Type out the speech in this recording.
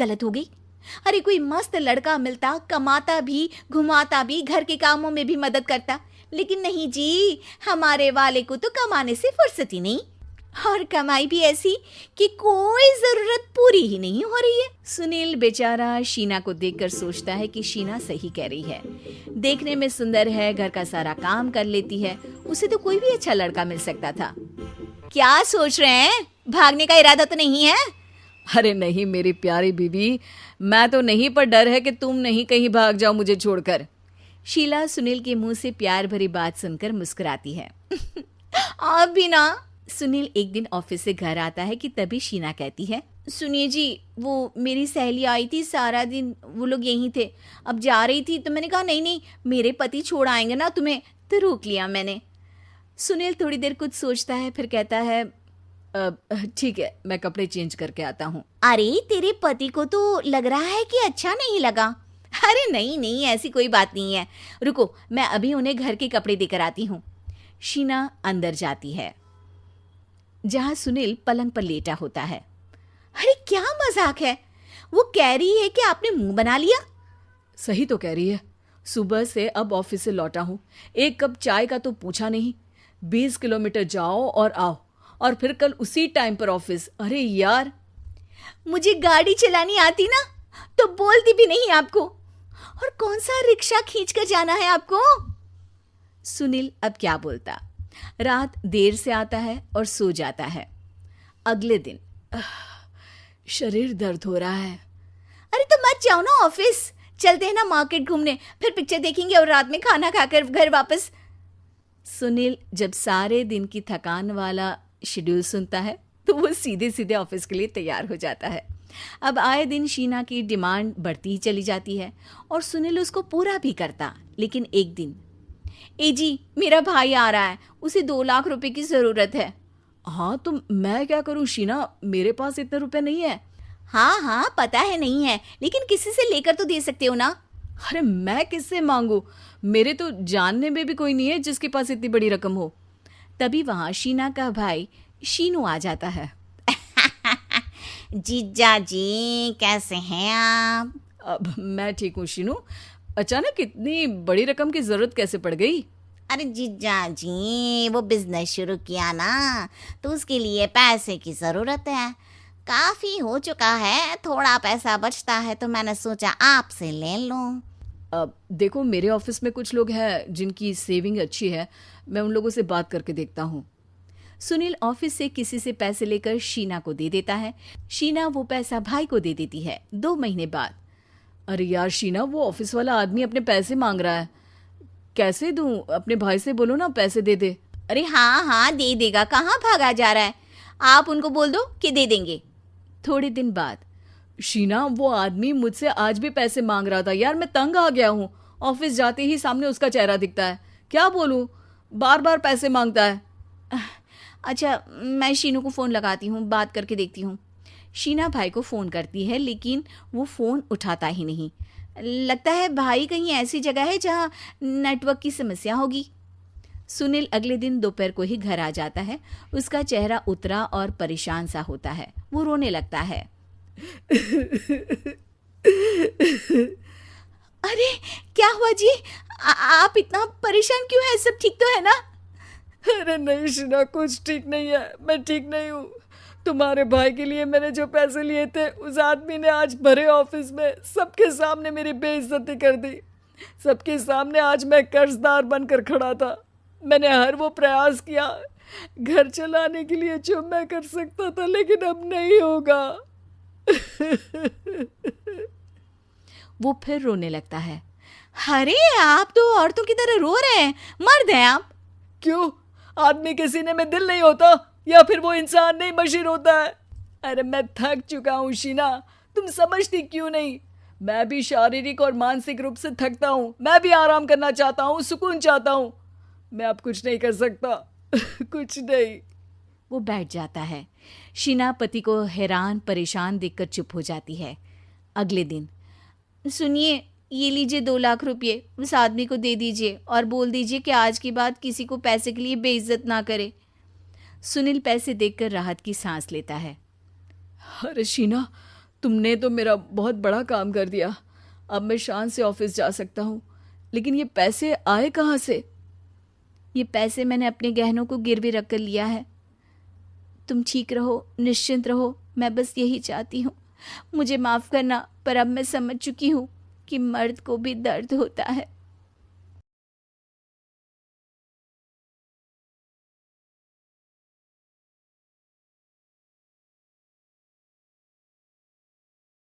गलत हो गई? अरे कोई मस्त लड़का मिलता, कमाता भी, घुमाता भी, घर के कामों में भी मदद करता, लेकिन नहीं जी, हमारे वाले को तो कमाने से फुर्सत ही नहीं, और कमाई भी ऐसी कि कोई जरूरत पूरी ही नहीं हो रही है। सुनील बेचारा शीना को देखकर सोचता है कि शीना सही कह रही है। देखने में सुंदर है, घर का सारा काम कर लेती है, उसे तो कोई भी अच्छा लड़का मिल सकता था। क्या सोच रहे हैं? भागने का इरादा तो नहीं है? अरे नहीं मेरी प्यारी बीवी, मैं तो नहीं, पर डर है कि तुम नहीं कहीं भाग जाओ मुझे छोड़कर। शीला सुनील के मुंह से प्यार भरी बात सुनकर मुस्कुराती है। आप भी ना। सुनील एक दिन ऑफिस से घर आता है कि तभी शीना कहती है, सुनिए जी, वो मेरी सहेली आई थी, सारा दिन वो लोग यहीं थे, अब जा रही थी तो मैंने कहा नहीं नहीं, मेरे पति छोड़ आएंगे ना तुम्हें, तो रोक लिया मैंने। सुनील थोड़ी देर कुछ सोचता है, फिर कहता है, ठीक है, मैं कपड़े चेंज करके आता हूँ। अरे तेरे पति को तो लग रहा है कि अच्छा नहीं लगा। अरे नहीं नहीं, ऐसी कोई बात नहीं है, रुको मैं अभी उन्हें घर के कपड़े देकर आती हूँ। शीना अंदर जाती है जहां सुनील पलंग पर लेटा होता है। अरे क्या मजाक है, वो कह रही है कि आपने मुंह बना लिया। सही तो कह रही है, सुबह से अब ऑफिस से लौटा हूँ, एक कप चाय का तो पूछा नहीं, 20 किलोमीटर जाओ और आओ, और फिर कल उसी टाइम पर ऑफिस। अरे यार, मुझे गाड़ी चलानी आती ना तो बोलती भी नहीं आपको, और कौन सा रिक्शा खींच कर जाना है आपको। सुनील अब क्या बोलता। रात देर से आता है और सो जाता है। अगले दिन शरीर दर्द हो रहा है। अरे तो मत जाओ ना ऑफिस, चलते हैं ना मार्केट घूमने, फिर पिक्चर देखेंगे और रात में खाना खाकर घर वापस। सुनील जब सारे दिन की थकान वाला शेड्यूल सुनता है तो वो सीधे सीधे ऑफिस के लिए तैयार हो जाता है। अब आए दिन शीना की डिमांड बढ़ती ही चली जाती है और सुनील उसको पूरा भी करता। लेकिन एक दिन, ए जी मेरा भाई आ रहा है, उसे 2 लाख रुपए की जरूरत है। हाँ तो मैं क्या करूँ शीना, मेरे पास इतने रुपए नहीं है। हाँ हाँ पता है नहीं है, लेकिन किसी से लेकर तो दे सकते हो ना। अरे मैं किससे मांगू, मेरे तो जानने में भी कोई नहीं है जिसके पास इतनी बड़ी रकम हो। तभी वहां शीना का भाई शीनू आ जाता है। जीजा जी कैसे हैं आप? अब मैं ठीक हूँ शीनू, अचानक इतनी बड़ी रकम की जरूरत कैसे पड़ गई? अरे जीजा जी, वो बिजनेस शुरू किया ना, तो उसके लिए पैसे की जरूरत है, काफी हो चुका है, थोड़ा पैसा बचता है तो मैंने सोचा आपसे ले लूं। अब देखो मेरे ऑफिस में कुछ लोग हैं जिनकी सेविंग अच्छी है, मैं उन लोगों से बात करके देखता हूँ। सुनील ऑफिस से किसी से पैसे लेकर शीना को दे देता है। शीना वो पैसा भाई को दे देती है। 2 महीने बाद, अरे यार शीना, वो ऑफिस वाला आदमी अपने पैसे मांग रहा है, कैसे दूं? अपने भाई से बोलो ना पैसे दे दे। अरे हाँ हाँ दे देगा, कहाँ भागा जा रहा है, आप उनको बोल दो कि दे देंगे। थोड़े दिन बाद, शीना वो आदमी मुझसे आज भी पैसे मांग रहा था यार, मैं तंग आ गया हूँ, ऑफिस जाते ही सामने उसका चेहरा दिखता है, क्या बोलूँ, बार बार पैसे मांगता है। अच्छा मैं शीनू को फ़ोन लगाती हूँ, बात करके देखती हूँ। शीना भाई को फ़ोन करती है लेकिन वो फ़ोन उठाता ही नहीं। लगता है भाई कहीं ऐसी जगह है जहाँ नेटवर्क की समस्या होगी। सुनील अगले दिन दोपहर को ही घर आ जाता है। उसका चेहरा उतरा और परेशान सा होता है। वो रोने लगता है। अरे क्या हुआ जी, आप इतना परेशान क्यों हैं? सब ठीक तो है ना? अरे नहीं शीना, कुछ ठीक नहीं है, मैं ठीक नहीं हूँ। तुम्हारे भाई के लिए मैंने जो पैसे लिए थे, उस आदमी ने आज भरे ऑफिस में सबके सामने मेरी बेइज्जती कर दी। सबके सामने आज मैं कर्जदार बनकर खड़ा था। मैंने हर वो प्रयास किया घर चलाने के लिए जो मैं कर सकता था, लेकिन अब नहीं होगा। वो फिर रोने लगता है। अरे आप तो औरतों की तरह रो रहे हैं, मर्द हैं आप। क्यों, आदमी के सीने में दिल नहीं होता, या फिर वो इंसान नहीं मशीन होता है? अरे मैं थक चुका हूँ शीना, तुम समझती क्यों नहीं? मैं भी शारीरिक और मानसिक रूप से थकता हूँ, मैं भी आराम करना चाहता हूँ, सुकून चाहता हूँ। मैं अब कुछ नहीं कर सकता। कुछ नहीं। वो बैठ जाता है। शीना पति को हैरान परेशान देखकर चुप हो जाती है। अगले दिन, सुनिए ये लीजिए 2 लाख रुपये, उस आदमी को दे दीजिए और बोल दीजिए कि आज के बाद किसी को पैसे के लिए बेइज्जत ना करे। सुनील पैसे देखकर राहत की सांस लेता है। अरे शीना, तुमने तो मेरा बहुत बड़ा काम कर दिया। अब मैं शान से ऑफिस जा सकता हूँ। लेकिन ये पैसे आए कहाँ से? ये पैसे मैंने अपने गहनों को गिरवी रख कर लिया है। तुम ठीक रहो, निश्चिंत रहो, मैं बस यही चाहती हूँ। मुझे माफ़ करना, पर अब मैं समझ चुकी हूँ कि मर्द को भी दर्द होता है।